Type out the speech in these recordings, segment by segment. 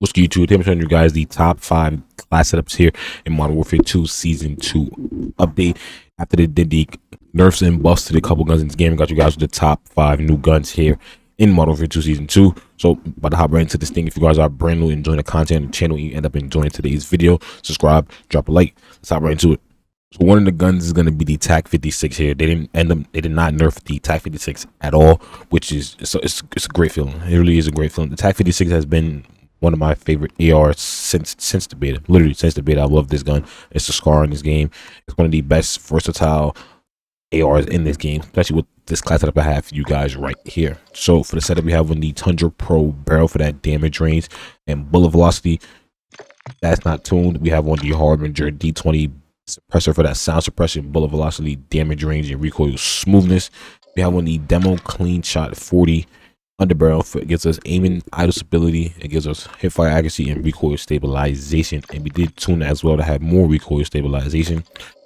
What's good, YouTube? I'm showing you guys the top 5 class setups here in Modern Warfare 2 Season 2 update. After they did the nerfs and buffs to the couple guns in this game, I got you guys with the top 5 new guns here in Modern Warfare 2 Season 2. So, about to hop right into this thing. If you guys are brand new and enjoying the content on the channel, you end up enjoying today's video, subscribe, drop a like. Let's hop right into it. So one of the guns is going to be the TAC 56 here. They did not nerf the TAC 56 at all, which is it's a great feeling. It really is a great feeling. The TAC 56 has been one of my favorite ARs since the beta. Literally since the beta, I love this gun. It's a scar in this game. It's one of the best versatile ARs in this game, especially with this class setup I have for you guys right here. So for the setup, we have on the Tundra Pro barrel for that damage range and bullet velocity. That's not tuned. We have on the Harbinger D20 suppressor for that sound suppression, bullet velocity, damage range, and recoil smoothness. We have on the Demo Clean Shot 40 underbarrel. It gives us aiming idle stability. It gives us hip fire accuracy and recoil stabilization. And we did tune it as well to have more recoil stabilization.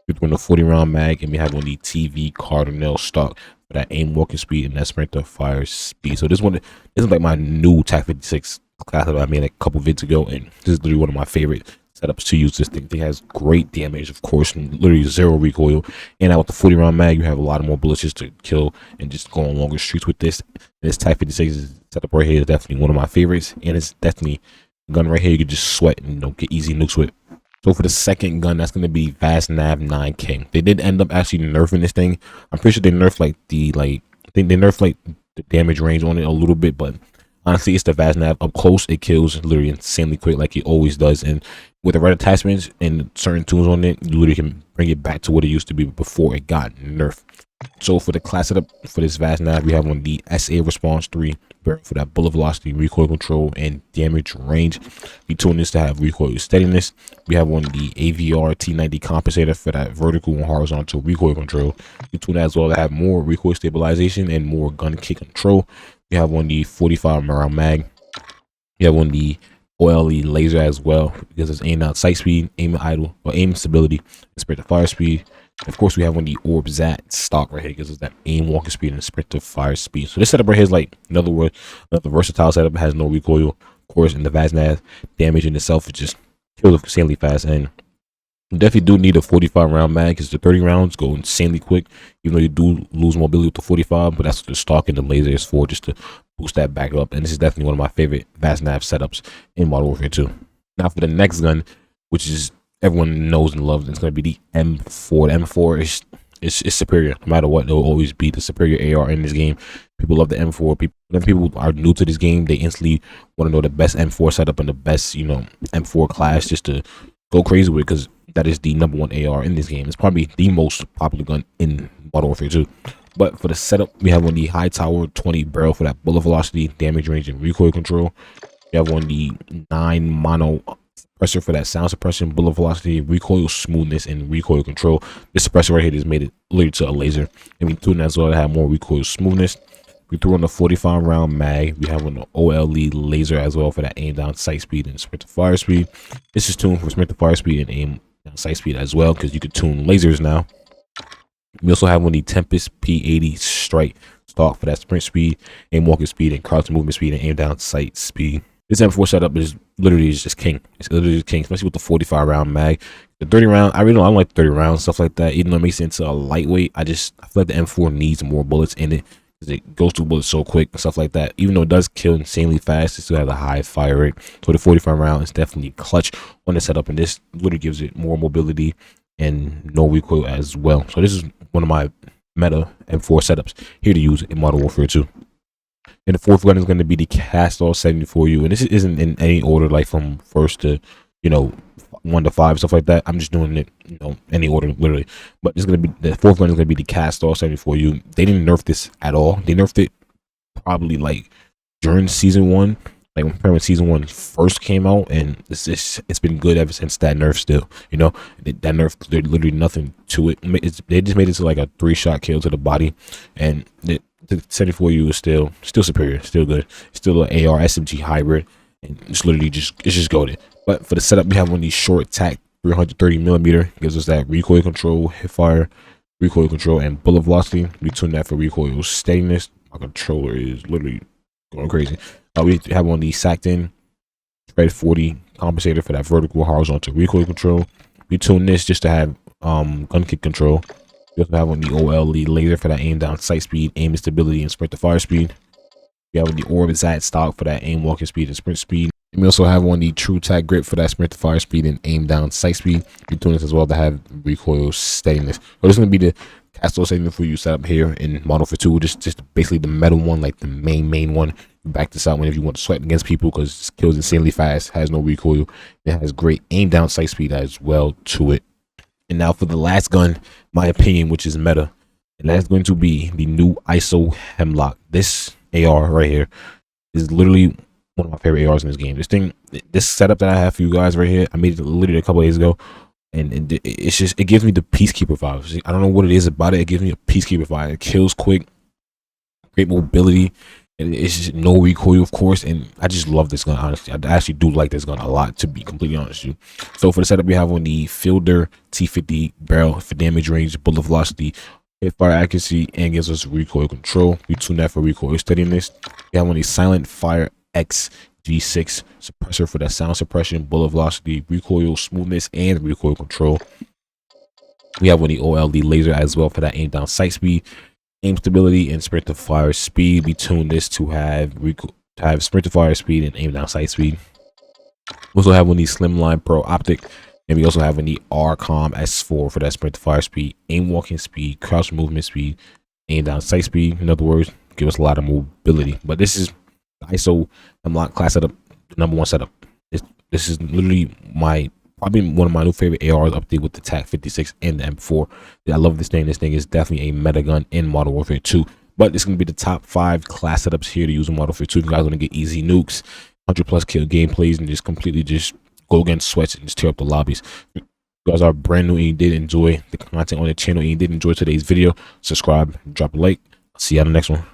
We put on the 40 round mag, and we have on the TV Cardinal stock for that aim walking speed and that sprinter fire speed. So this is like my new TAC 56 class that I made a couple vids ago, and this is literally one of my favorite setups to use. This thing has great damage, of course, and literally zero recoil. And now with the 40 round mag, you have a lot of more bullets just to kill and just go on longer streaks with this. This TAC 56 setup right here is definitely one of my favorites, and it's definitely a gun right here you can just sweat and get easy nukes with. So for the second gun, that's going to be Vast Nav 9K. They did end up actually nerfing this thing. I'm pretty sure they nerfed they nerfed like the damage range on it a little bit, but honestly, it's the Vast Nav. Up close, it kills literally insanely quick like it always does. And with the right attachments and certain tools on it, you literally can bring it back to what it used to be before it got nerfed. So for the class setup for this Vast Nav, we have on the SA Response 3 barrel for that bullet velocity, recoil control, and damage range. We tune this to have recoil steadiness. We have on the AVR T90 compensator for that vertical and horizontal recoil control. We tune that as well to have more recoil stabilization and more gun kick control. We have on the 45 round mag. We have on the OLE laser as well, because it's aim out sight speed, aim idle, or aim stability, and sprint to fire speed. Of course, we have on the Orb Zat stock right here, because it's that aim walking speed and sprint to fire speed. So this setup right here is like, in other words, another versatile setup. It has no recoil, of course, and the Vast Nav damage in itself, it just kills insanely fast. And you definitely do need a 45 round mag, because the 30 rounds go insanely quick, even though you do lose mobility with the 45, but that's what the stock and the laser is for, just to boost that back up. And this is definitely one of my favorite Vast Nav setups in Modern Warfare 2. Now for the next gun, which is everyone knows and loves, it's going to be the M4. The M4 is superior. No matter what, they'll always be the superior AR in this game. People love the M4. People are new to this game, they instantly want to know the best M4 setup and the best, M4 class just to go crazy with, because that is the #1 AR in this game. It's probably the most popular gun in Modern Warfare 2. But for the setup, we have on the High Tower 20 barrel for that bullet velocity, damage range, and recoil control. We have on the 9 mono suppressor for that sound suppression, bullet velocity, recoil smoothness, and recoil control. This suppressor right here just made it literally to a laser. And we tuned as well to have more recoil smoothness. We threw on the 45 round mag. We have on the OLE laser as well for that aim down sight speed and sprint to fire speed. This is tuned for sprint to fire speed and aim down sight speed as well, because you can tune lasers now. We also have on the Tempest P80 Strike stock for that sprint speed, aim walking speed, and crouch movement speed, and aim down sight speed. This M4 setup is literally just king. It's literally just king, especially with the 45 round mag. The 30 round, I don't like 30 rounds, stuff like that. Even though it makes it into a lightweight, I feel like the M4 needs more bullets in it, because it goes through bullets so quick and stuff like that. Even though it does kill insanely fast, it still has a high fire rate. So the 45 round is definitely clutch on the setup, and this literally gives it more mobility and no recoil as well. So this is one of my meta M4 setups here to use in Modern Warfare 2. And the fourth gun is going to be the Castall 74U, and this isn't in any order, like from first to 1 to 5, stuff like that. I'm just doing it any order literally. But it's going to be the fourth gun is going to be the Castall 74U. They didn't nerf this at all. They nerfed it probably like during season 1, like when season 1 first came out, and it's been good ever since that nerf. Still, that nerf, there's literally nothing to it. They just made it to like a 3-shot kill to the body, and the 74U is still superior, still good, still an AR SMG hybrid, and it's literally it's just goated. But for the setup, we have on the short TAC 330mm, gives us that recoil control, hip fire, recoil control, and bullet velocity. We tune that for recoil steadiness. My controller is literally going crazy. We have on the Sactin Tread 40 compensator for that vertical horizontal recoil control. We tune this just to have gun kick control. We also have on the OLE laser for that aim down sight speed, aim and stability, and sprint to fire speed. We have on the Orbit at stock for that aim walking speed and sprint speed. And we also have on the True Tack grip for that sprint to fire speed and aim down sight speed. We tune this as well to have recoil steadiness. So this is going to be the Castle setting for you set up here in Model Warfare 2. Just basically the metal one, like the main one. You back this out whenever you want to swipe against people because it kills insanely fast, has no recoil. It has great aim down sight speed as well to it. And now for the last gun, my opinion, which is meta, and that's going to be the new ISO Hemlock. This AR right here is literally one of my favorite ARs in this game. This setup that I have for you guys right here, I made it literally a couple days ago, and it's just, it gives me the Peacekeeper vibes. I don't know what it is about it. It gives me a Peacekeeper vibe. It kills quick, great mobility, and it's just no recoil, of course. And I just love this gun, honestly. I actually do like this gun a lot, to be completely honest with you. So for the setup, we have on the Fielder T50 barrel for damage range, bullet velocity, hip fire accuracy, and gives us recoil control. We tune that for recoil steadiness. We have on the Silent Fire X G6 suppressor for that sound suppression, bullet velocity, recoil smoothness, and recoil control. We have on the OLD laser as well for that aim down sight speed, aim stability, and sprint to fire speed. We tune this to have sprint to fire speed and aim down sight speed. We also have on the Slimline Pro optic, and we also have on the RCOM S4 for that sprint to fire speed, aim walking speed, crouch movement speed, aim down sight speed. In other words, give us a lot of mobility. But this is the ISO Hemlock class setup, the #1 setup. This is literally probably one of my new favorite ARs update with the TAC 56 and the M4. I love this thing. This thing is definitely a meta gun in Modern Warfare 2. But it's going to be the top 5 class setups here to use in Modern Warfare 2. If you guys want to get easy nukes, 100+ kill gameplays, and just completely just go against sweats and just tear up the lobbies. If you guys are brand new and you did enjoy the content on the channel and you did enjoy today's video, subscribe, drop a like. I'll see you on the next one.